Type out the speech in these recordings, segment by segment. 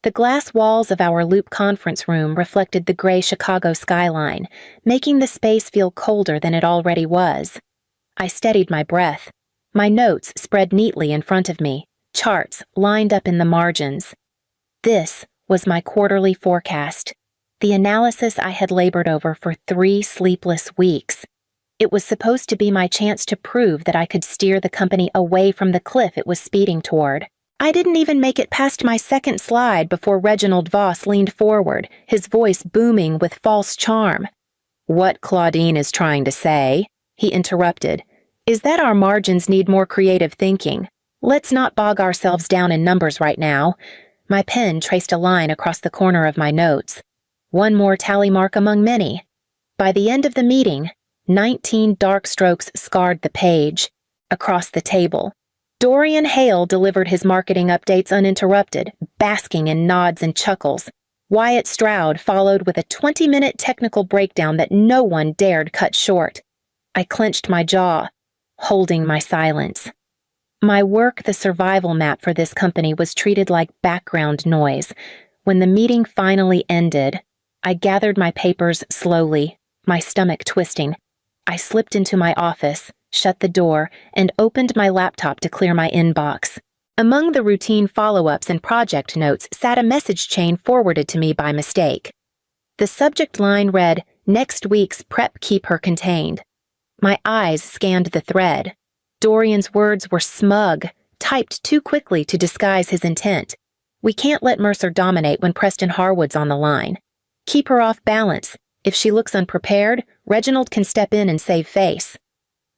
The glass walls of our loop conference room reflected the gray Chicago skyline, making the space feel colder than it already was. I steadied my breath. My notes spread neatly in front of me, charts lined up in the margins. This was my quarterly forecast, the analysis I had labored over for 3 sleepless weeks. It was supposed to be my chance to prove that I could steer the company away from the cliff it was speeding toward. I didn't even make it past my second slide before Reginald Voss leaned forward, his voice booming with false charm. "What Claudine is trying to say," he interrupted, "is that our margins need more creative thinking. Let's not bog ourselves down in numbers right now." My pen traced a line across the corner of my notes. One more tally mark among many. By the end of the meeting, 19 dark strokes scarred the page. Across the table, Dorian Hale delivered his marketing updates uninterrupted, basking in nods and chuckles. Wyatt Stroud followed with a 20-minute technical breakdown that no one dared cut short. I clenched my jaw, holding my silence. My work, the survival map for this company, was treated like background noise. When the meeting finally ended, I gathered my papers slowly, my stomach twisting. I slipped into my office, shut the door, and opened my laptop to clear my inbox. Among the routine follow-ups and project notes sat a message chain forwarded to me by mistake. The subject line read, "Next week's prep keep her contained." My eyes scanned the thread. Dorian's words were smug, typed too quickly to disguise his intent. "We can't let Mercer dominate when Preston Harwood's on the line. Keep her off balance. If she looks unprepared, Reginald can step in and save face."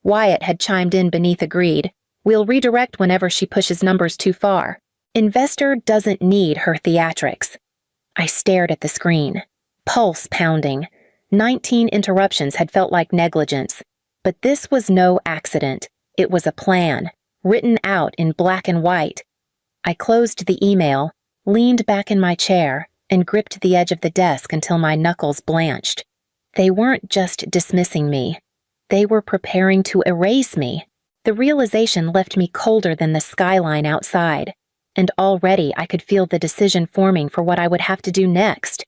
Wyatt had chimed in beneath agreed. "We'll redirect whenever she pushes numbers too far. Investor doesn't need her theatrics." I stared at the screen, pulse pounding. 19 interruptions had felt like negligence. But this was no accident. It was a plan, written out in black and white. I closed the email, leaned back in my chair, and gripped the edge of the desk until my knuckles blanched. They weren't just dismissing me. They were preparing to erase me. The realization left me colder than the skyline outside, and already I could feel the decision forming for what I would have to do next.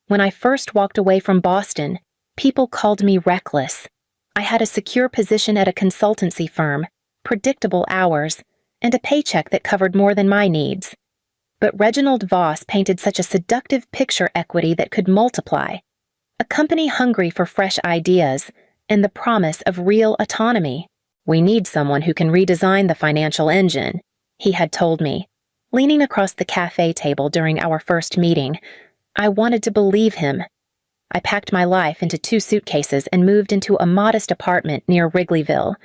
When I first walked away from Boston, people called me reckless. I had a secure position at a consultancy firm, predictable hours, and a paycheck that covered more than my needs. But Reginald Voss painted such a seductive picture equity that could multiply. A company hungry for fresh ideas and the promise of real autonomy. "We need someone who can redesign the financial engine," he had told me, leaning across the cafe table during our first meeting. I wanted to believe him. I packed my life into 2 suitcases and moved into a modest apartment near Wrigleyville.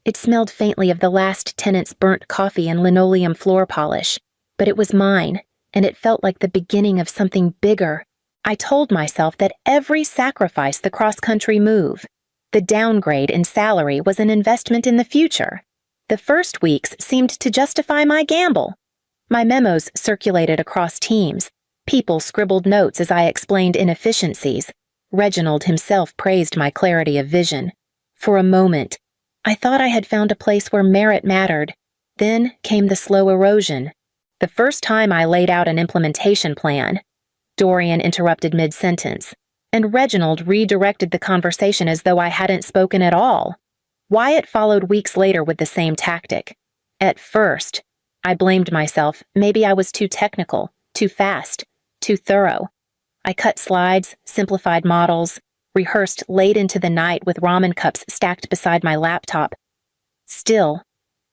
It smelled faintly of the last tenant's burnt coffee and linoleum floor polish, but it was mine, and it felt like the beginning of something bigger. I told myself that every sacrifice the cross-country move, the downgrade in salary, was an investment in the future. The first weeks seemed to justify my gamble. My memos circulated across teams. People scribbled notes as I explained inefficiencies. Reginald himself praised my clarity of vision. For a moment, I thought I had found a place where merit mattered. Then came the slow erosion. The first time I laid out an implementation plan, Dorian interrupted mid-sentence, and Reginald redirected the conversation as though I hadn't spoken at all. Wyatt followed weeks later with the same tactic. At first, I blamed myself. Maybe I was too technical, too fast, too thorough. I cut slides, simplified models, rehearsed late into the night with ramen cups stacked beside my laptop. Still,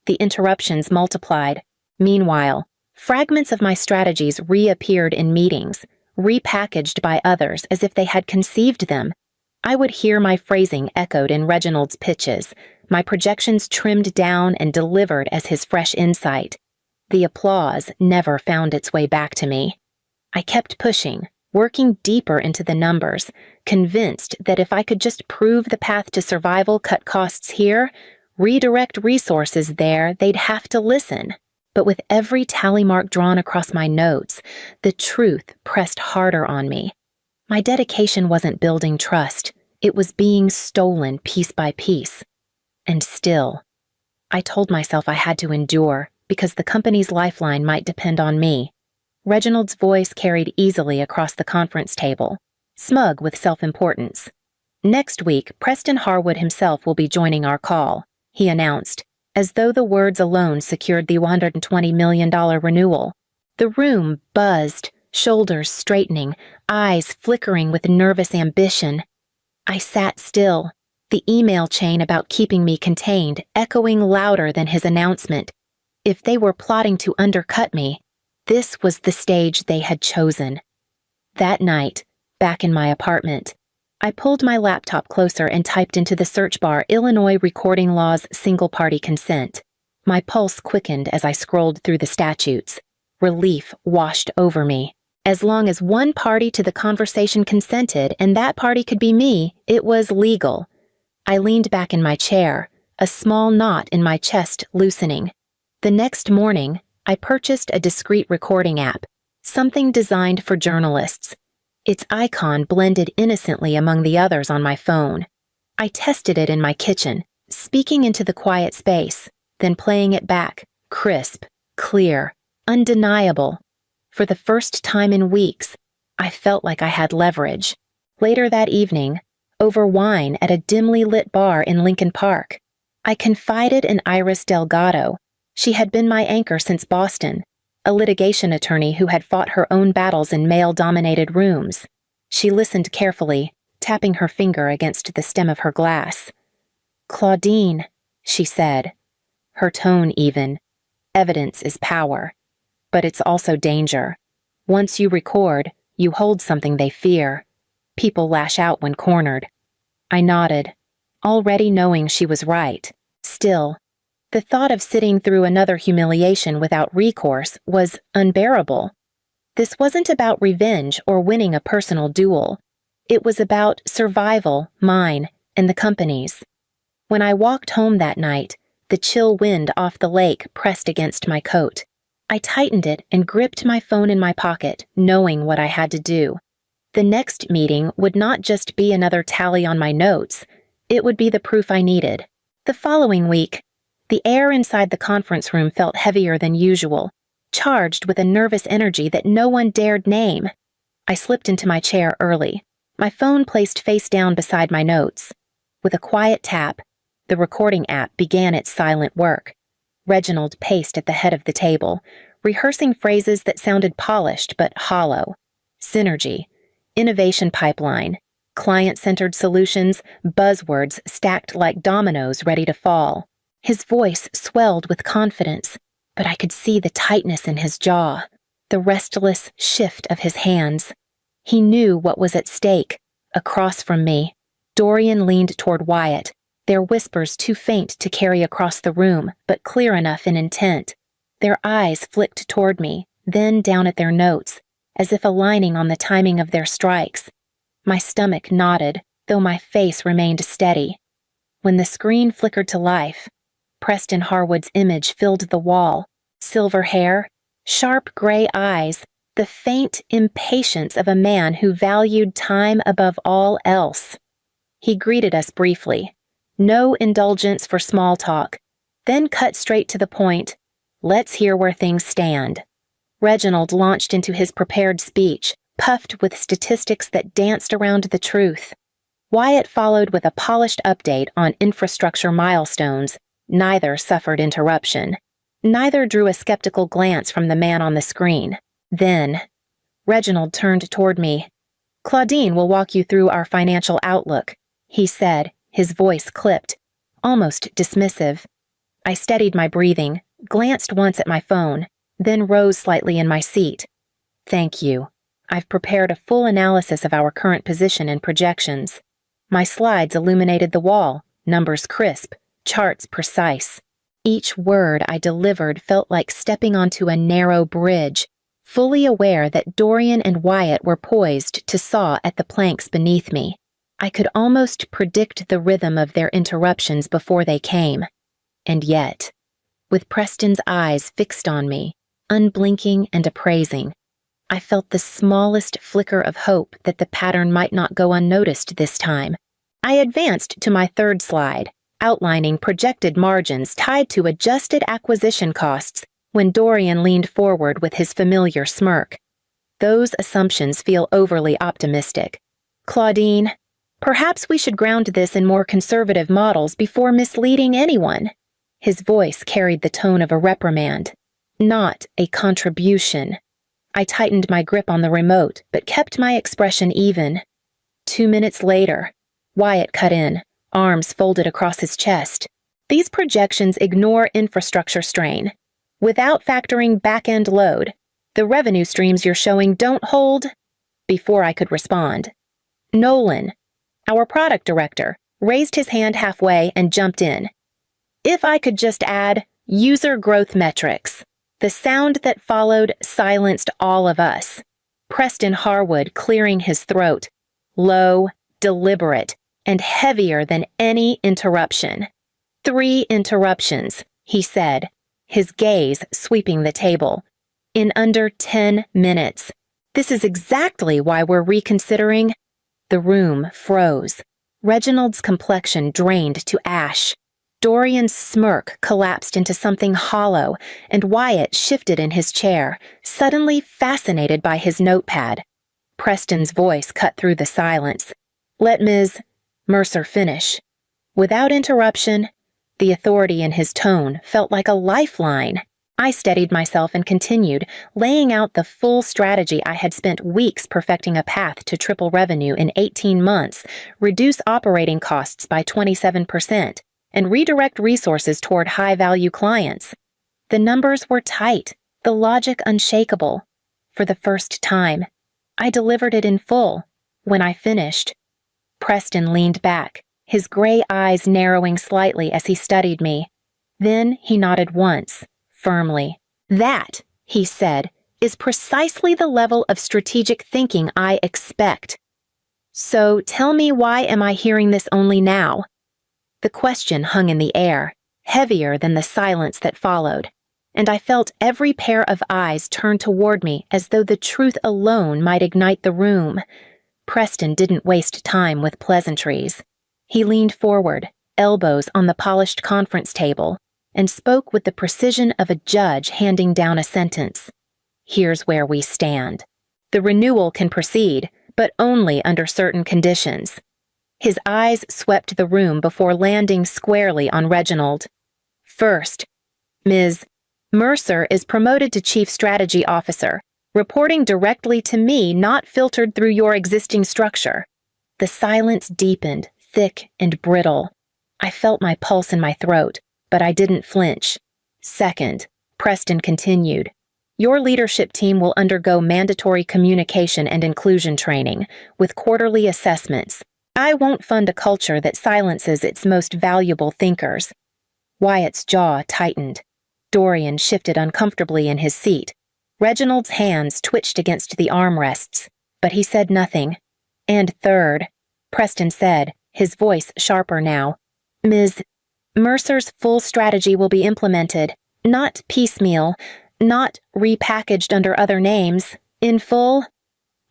the interruptions multiplied. Meanwhile, fragments of my strategies reappeared in meetings, repackaged by others as if they had conceived them. I would hear my phrasing echoed in Reginald's pitches, my projections trimmed down and delivered as his fresh insight. The applause never found its way back to me. I kept pushing, working deeper into the numbers, convinced that if I could just prove the path to survival cut costs here, redirect resources there, they'd have to listen. But with every tally mark drawn across my notes, the truth pressed harder on me. My dedication wasn't building trust. It was being stolen piece by piece. And still, I told myself I had to endure because the company's lifeline might depend on me. Reginald's voice carried easily across the conference table, smug with self-importance. "Next week, Preston Harwood himself will be joining our call," he announced, as though the words alone secured the $120 million renewal. The room buzzed, shoulders straightening, eyes flickering with nervous ambition. I sat still, the email chain about keeping me contained echoing louder than his announcement. If they were plotting to undercut me, this was the stage they had chosen. That night, back in my apartment, I pulled my laptop closer and typed into the search bar Illinois recording law's single-party consent. My pulse quickened as I scrolled through the statutes. Relief washed over me. As long as one party to the conversation consented and that party could be me, it was legal. I leaned back in my chair, a small knot in my chest loosening. The next morning, I purchased a discreet recording app, something designed for journalists. Its icon blended innocently among the others on my phone. I tested it in my kitchen, speaking into the quiet space, then playing it back, crisp, clear, undeniable. For the first time in weeks, I felt like I had leverage. Later that evening, over wine at a dimly lit bar in Lincoln Park, I confided in Iris Delgado. She had been my anchor since Boston, a litigation attorney who had fought her own battles in male-dominated rooms. She listened carefully, tapping her finger against the stem of her glass. "Claudine," she said, her tone even. "Evidence is power. But it's also danger. Once you record, you hold something they fear. People lash out when cornered." I nodded, already knowing she was right. Still, the thought of sitting through another humiliation without recourse was unbearable. This wasn't about revenge or winning a personal duel. It was about survival, mine, and the company's. When I walked home that night, the chill wind off the lake pressed against my coat. I tightened it and gripped my phone in my pocket, knowing what I had to do. The next meeting would not just be another tally on my notes, it would be the proof I needed. The following week, the air inside the conference room felt heavier than usual, charged with a nervous energy that no one dared name. I slipped into my chair early, my phone placed face down beside my notes. With a quiet tap, the recording app began its silent work. Reginald paced at the head of the table, rehearsing phrases that sounded polished but hollow. Synergy, innovation pipeline, client-centered solutions, buzzwords stacked like dominoes ready to fall. His voice swelled with confidence, but I could see the tightness in his jaw, the restless shift of his hands. He knew what was at stake. Across from me, Dorian leaned toward Wyatt, their whispers too faint to carry across the room, but clear enough in intent. Their eyes flicked toward me, then down at their notes, as if aligning on the timing of their strikes. My stomach knotted, though my face remained steady. When the screen flickered to life, Preston Harwood's image filled the wall. Silver hair, sharp gray eyes, the faint impatience of a man who valued time above all else. He greeted us briefly. No indulgence for small talk, then cut straight to the point. "Let's hear where things stand." Reginald launched into his prepared speech, puffed with statistics that danced around the truth. Wyatt followed with a polished update on infrastructure milestones. Neither suffered interruption. Neither drew a skeptical glance from the man on the screen. Then, Reginald turned toward me. "Claudine will walk you through our financial outlook," he said, his voice clipped, almost dismissive. I steadied my breathing, glanced once at my phone, then rose slightly in my seat. "Thank you. I've prepared a full analysis of our current position and projections." My slides illuminated the wall, numbers crisp, charts precise. Each word I delivered felt like stepping onto a narrow bridge, fully aware that Dorian and Wyatt were poised to saw at the planks beneath me. I could almost predict the rhythm of their interruptions before they came. And yet, with Preston's eyes fixed on me, unblinking and appraising, I felt the smallest flicker of hope that the pattern might not go unnoticed this time. I advanced to my third slide, outlining projected margins tied to adjusted acquisition costs, when Dorian leaned forward with his familiar smirk. Those assumptions feel overly optimistic. Claudine, perhaps we should ground this in more conservative models before misleading anyone. His voice carried the tone of a reprimand, not a contribution. I tightened my grip on the remote, but kept my expression even. 2 minutes later, Wyatt cut in, arms folded across his chest. These projections ignore infrastructure strain. Without factoring back-end load, the revenue streams you're showing don't hold. Before I could respond, Nolan, our product director, raised his hand halfway and jumped in. If I could just add user growth metrics. The sound that followed silenced all of us. Preston Harwood clearing his throat, low, deliberate, and heavier than any interruption. 3 interruptions, he said, his gaze sweeping the table. In under 10 minutes. This is exactly why we're reconsidering. The room froze. Reginald's complexion drained to ash. Dorian's smirk collapsed into something hollow, and Wyatt shifted in his chair, suddenly fascinated by his notepad. Preston's voice cut through the silence. Let Ms. Mercer finish. Without interruption, the authority in his tone felt like a lifeline. I steadied myself and continued, laying out the full strategy I had spent weeks perfecting: a path to triple revenue in 18 months, reduce operating costs by 27%, and redirect resources toward high-value clients. The numbers were tight, the logic unshakable. For the first time, I delivered it in full. When I finished, Preston leaned back, his gray eyes narrowing slightly as he studied me. Then he nodded once, firmly. That, he said, is precisely the level of strategic thinking I expect. So tell me, why am I hearing this only now? The question hung in the air, heavier than the silence that followed, and I felt every pair of eyes turn toward me as though the truth alone might ignite the room. Preston didn't waste time with pleasantries. He leaned forward, elbows on the polished conference table, and spoke with the precision of a judge handing down a sentence. Here's where we stand. The renewal can proceed, but only under certain conditions. His eyes swept the room before landing squarely on Reginald. First, Ms. Mercer is promoted to Chief Strategy Officer, reporting directly to me, not filtered through your existing structure. The silence deepened, thick and brittle. I felt my pulse in my throat, but I didn't flinch. Second, Preston continued, your leadership team will undergo mandatory communication and inclusion training, with quarterly assessments. I won't fund a culture that silences its most valuable thinkers. Wyatt's jaw tightened. Dorian shifted uncomfortably in his seat. Reginald's hands twitched against the armrests, but he said nothing. And third, Preston said, his voice sharper now, Ms. Mercer's full strategy will be implemented, not piecemeal, not repackaged under other names, in full.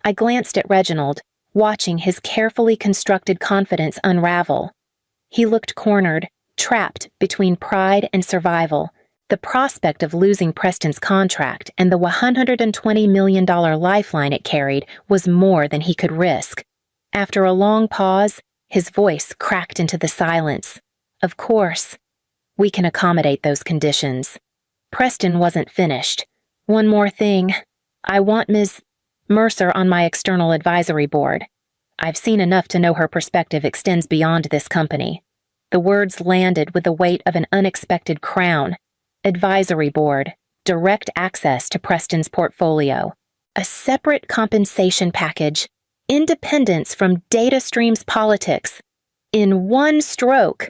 I glanced at Reginald, watching his carefully constructed confidence unravel. He looked cornered, trapped between pride and survival. The prospect of losing Preston's contract and the $120 million lifeline it carried was more than he could risk. After a long pause, his voice cracked into the silence. Of course, we can accommodate those conditions. Preston wasn't finished. One more thing. I want Ms. Mercer on my external advisory board. I've seen enough to know her perspective extends beyond this company. The words landed with the weight of an unexpected crown. Advisory board, direct access to Preston's portfolio, a separate compensation package, independence from data streams politics. In one stroke,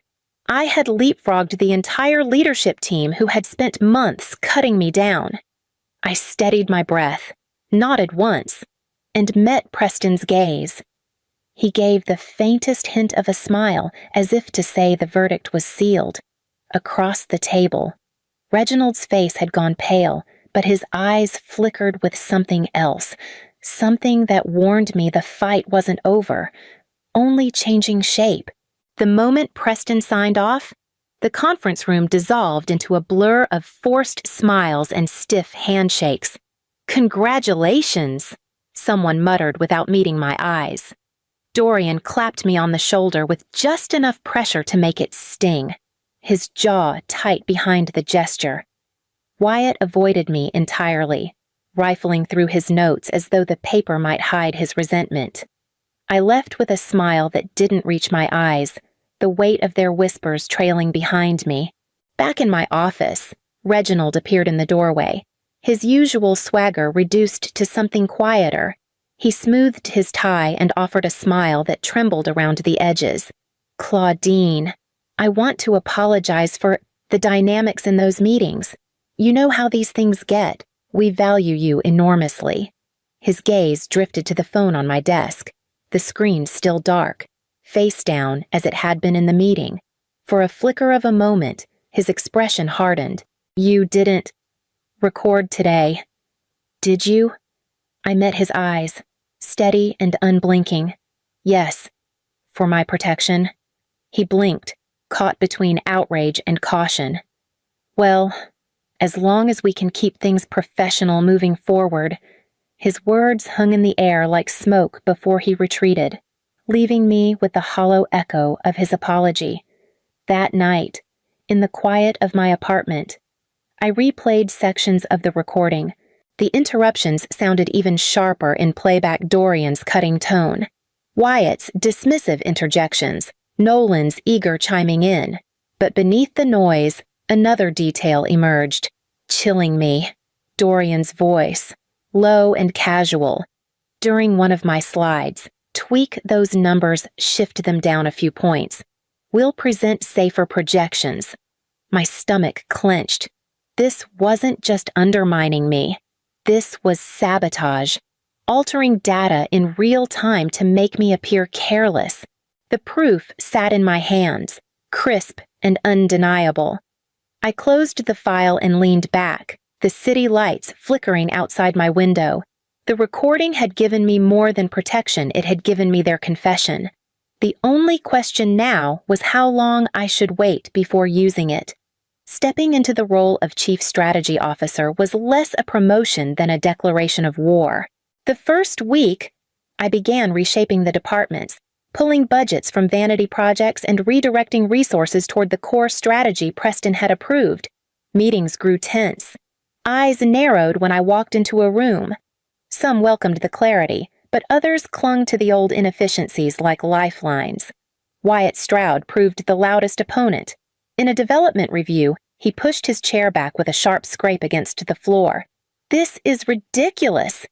I had leapfrogged the entire leadership team who had spent months cutting me down. I steadied my breath, nodded once, and met Preston's gaze. He gave the faintest hint of a smile, as if to say the verdict was sealed. Across the table, Reginald's face had gone pale, but his eyes flickered with something else, something that warned me the fight wasn't over, only changing shape. The moment Preston signed off, The conference room dissolved into a blur of forced smiles and stiff handshakes. "Congratulations," someone muttered without meeting my eyes. Dorian clapped me on the shoulder with just enough pressure to make it sting, his jaw tight behind the gesture. Wyatt avoided me entirely, rifling through his notes as though the paper might hide his resentment. I left with a smile that didn't reach my eyes, the weight of their whispers trailing behind me. Back in my office, Reginald appeared in the doorway, his usual swagger reduced to something quieter. He smoothed his tie and offered a smile that trembled around the edges. "Claudine, I want to apologize for the dynamics in those meetings. You know how these things get. We value you enormously." His gaze drifted to the phone on my desk, the screen still dark, face down as it had been in the meeting. For a flicker of a moment, his expression hardened. "You didn't record today, did you?" I met his eyes, steady and unblinking. "Yes, for my protection." He blinked, caught between outrage and caution. "Well, as long as we can keep things professional moving forward." His words hung in the air like smoke before he retreated, leaving me with the hollow echo of his apology. That night, in the quiet of my apartment, I replayed sections of the recording. The interruptions sounded even sharper in playback Dorian's cutting tone, Wyatt's dismissive interjections, Nolan's eager chiming in. But beneath the noise, another detail emerged, chilling me. Dorian's voice, low and casual. During one of my slides, "Tweak those numbers, shift them down a few points. We'll present safer projections." My stomach clenched. This wasn't just undermining me. This was sabotage, altering data in real time to make me appear careless. The proof sat in my hands, crisp and undeniable. I closed the file and leaned back, the city lights flickering outside my window. The recording had given me more than protection, it had given me their confession. The only question now was how long I should wait before using it. Stepping into the role of Chief Strategy Officer was less a promotion than a declaration of war. The first week, I began reshaping the departments, pulling budgets from vanity projects and redirecting resources toward the core strategy Preston had approved. Meetings grew tense. Eyes narrowed when I walked into a room. Some welcomed the clarity, but others clung to the old inefficiencies like lifelines. Wyatt Stroud proved the loudest opponent. In a development review, he pushed his chair back with a sharp scrape against the floor. "This is ridiculous,"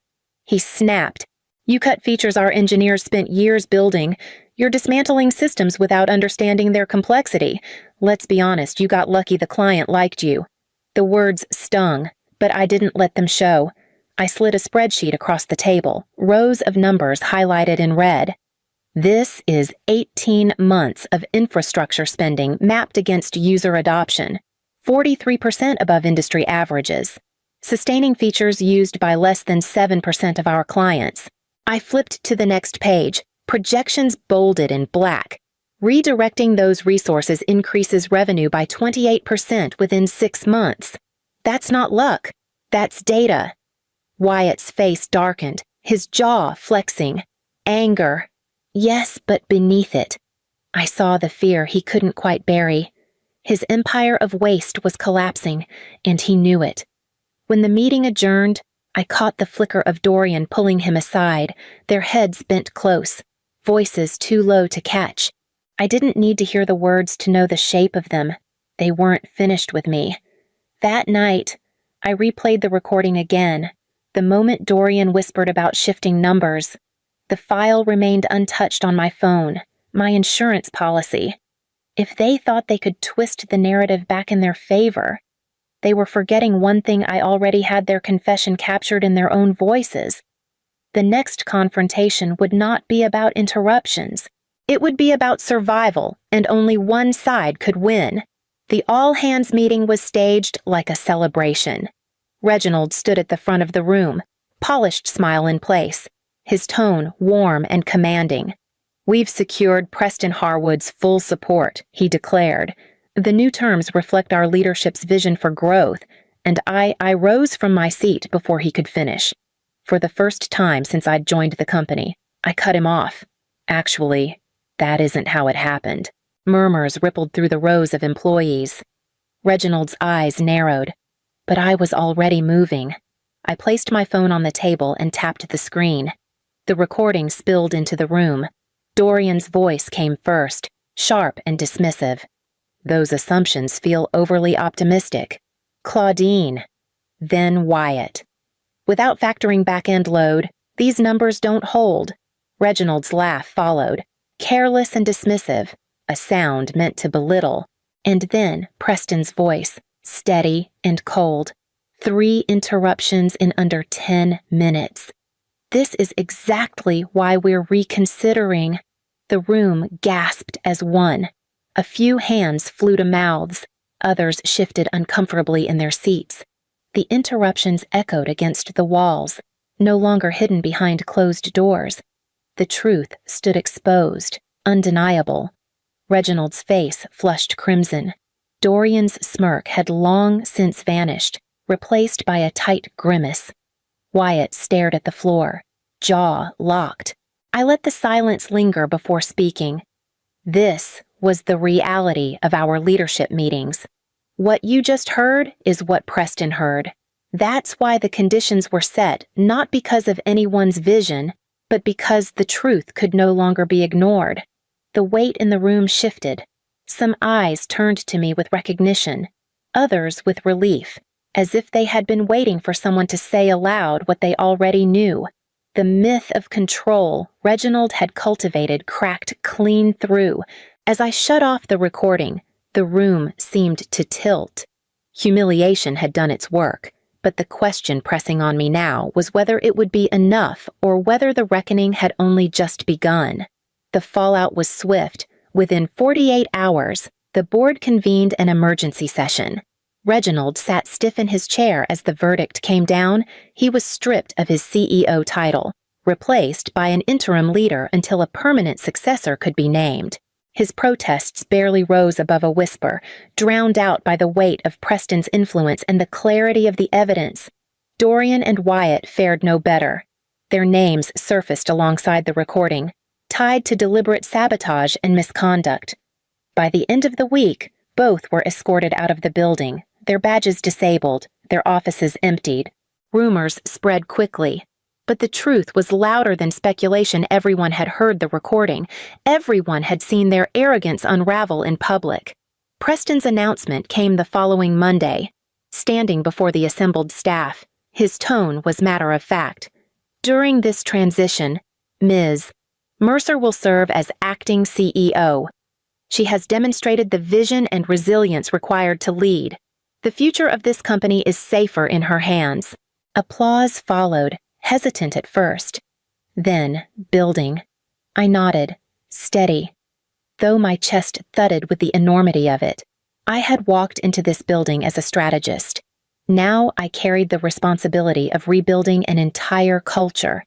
he snapped. "You cut features our engineers spent years building. You're dismantling systems without understanding their complexity. Let's be honest, you got lucky the client liked you." The words stung, but I didn't let them show. I slid a spreadsheet across the table, rows of numbers highlighted in red. "This is 18 months of infrastructure spending mapped against user adoption, 43% above industry averages, sustaining features used by less than 7% of our clients." I flipped to the next page, projections bolded in black. "Redirecting those resources increases revenue by 28% within 6 months. That's not luck. That's data." Wyatt's face darkened, his jaw flexing. Anger. Yes, but beneath it, I saw the fear he couldn't quite bury. His empire of waste was collapsing, and he knew it. When the meeting adjourned, I caught the flicker of Dorian pulling him aside, their heads bent close, voices too low to catch. I didn't need to hear the words to know the shape of them. They weren't finished with me. That night, I replayed the recording again, the moment Dorian whispered about shifting numbers. The file remained untouched on my phone, my insurance policy. If they thought they could twist the narrative back in their favor, they were forgetting one thing I already had their confession captured in their own voices. The next confrontation would not be about interruptions. It would be about survival, and only one side could win. The all-hands meeting was staged like a celebration. Reginald stood at the front of the room, polished smile in place, his tone warm and commanding. "We've secured Preston Harwood's full support," he declared. The new terms reflect our leadership's vision for growth, and I rose from my seat before he could finish. For the first time since I'd joined the company, I cut him off. Actually, that isn't how it happened. Murmurs rippled through the rows of employees. Reginald's eyes narrowed, but I was already moving. I placed my phone on the table and tapped the screen. The recording spilled into the room. Dorian's voice came first, sharp and dismissive. Those assumptions feel overly optimistic. Claudine. Then Wyatt. Without factoring back-end load, these numbers don't hold. Reginald's laugh followed, careless and dismissive, a sound meant to belittle. And then Preston's voice, steady and cold. 3 interruptions in under 10 minutes. This is exactly why we're reconsidering. The room gasped as one. A few hands flew to mouths. Others shifted uncomfortably in their seats. The interruptions echoed against the walls, no longer hidden behind closed doors. The truth stood exposed, undeniable. Reginald's face flushed crimson. Dorian's smirk had long since vanished, replaced by a tight grimace. Wyatt stared at the floor, jaw locked. I let the silence linger before speaking. This was the reality of our leadership meetings. What you just heard is what Preston heard. That's why the conditions were set, not because of anyone's vision, but because the truth could no longer be ignored. The weight in the room shifted. Some eyes turned to me with recognition, others with relief, as if they had been waiting for someone to say aloud what they already knew. The myth of control Reginald had cultivated cracked clean through. As I shut off the recording, the room seemed to tilt. Humiliation had done its work, but the question pressing on me now was whether it would be enough or whether the reckoning had only just begun. The fallout was swift. Within 48 hours, the board convened an emergency session. Reginald sat stiff in his chair as the verdict came down. He was stripped of his CEO title, replaced by an interim leader until a permanent successor could be named. His protests barely rose above a whisper, drowned out by the weight of Preston's influence and the clarity of the evidence. Dorian and Wyatt fared no better. Their names surfaced alongside the recording, tied to deliberate sabotage and misconduct. By the end of the week, both were escorted out of the building, their badges disabled, their offices emptied. Rumors spread quickly. But the truth was louder than speculation. Everyone had heard the recording. Everyone had seen their arrogance unravel in public. Preston's announcement came the following Monday. Standing before the assembled staff, his tone was matter-of-fact. During this transition, Ms. Mercer will serve as acting CEO. She has demonstrated the vision and resilience required to lead. The future of this company is safer in her hands. Applause followed, hesitant at first. Then, building. I nodded, steady. Though my chest thudded with the enormity of it, I had walked into this building as a strategist. Now I carried the responsibility of rebuilding an entire culture.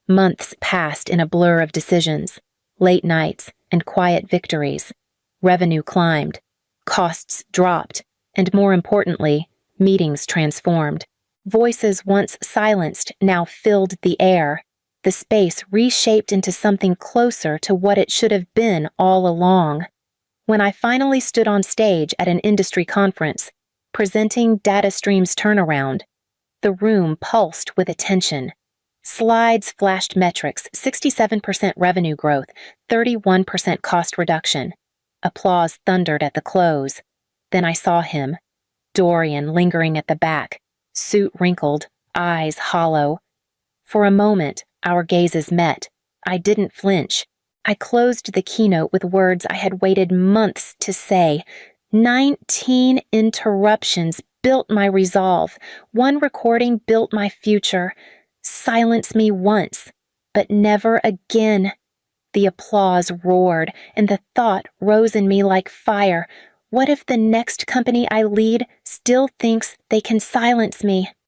Months passed in a blur of decisions, late nights, and quiet victories. Revenue climbed, costs dropped, and more importantly, meetings transformed. Voices once silenced now filled the air. The space reshaped into something closer to what it should have been all along. When I finally stood on stage at an industry conference, presenting DataStream's turnaround, the room pulsed with attention. Slides flashed metrics: 67% revenue growth, 31% cost reduction. Applause thundered at the close. Then I saw him, Dorian lingering at the back, suit wrinkled, eyes hollow. For a moment, our gazes met. I didn't flinch. I closed the keynote with words I had waited months to say. 19 interruptions built my resolve. One recording built my future. Silence me once, but never again. The applause roared, and the thought rose in me like fire. What if the next company I lead still thinks they can silence me?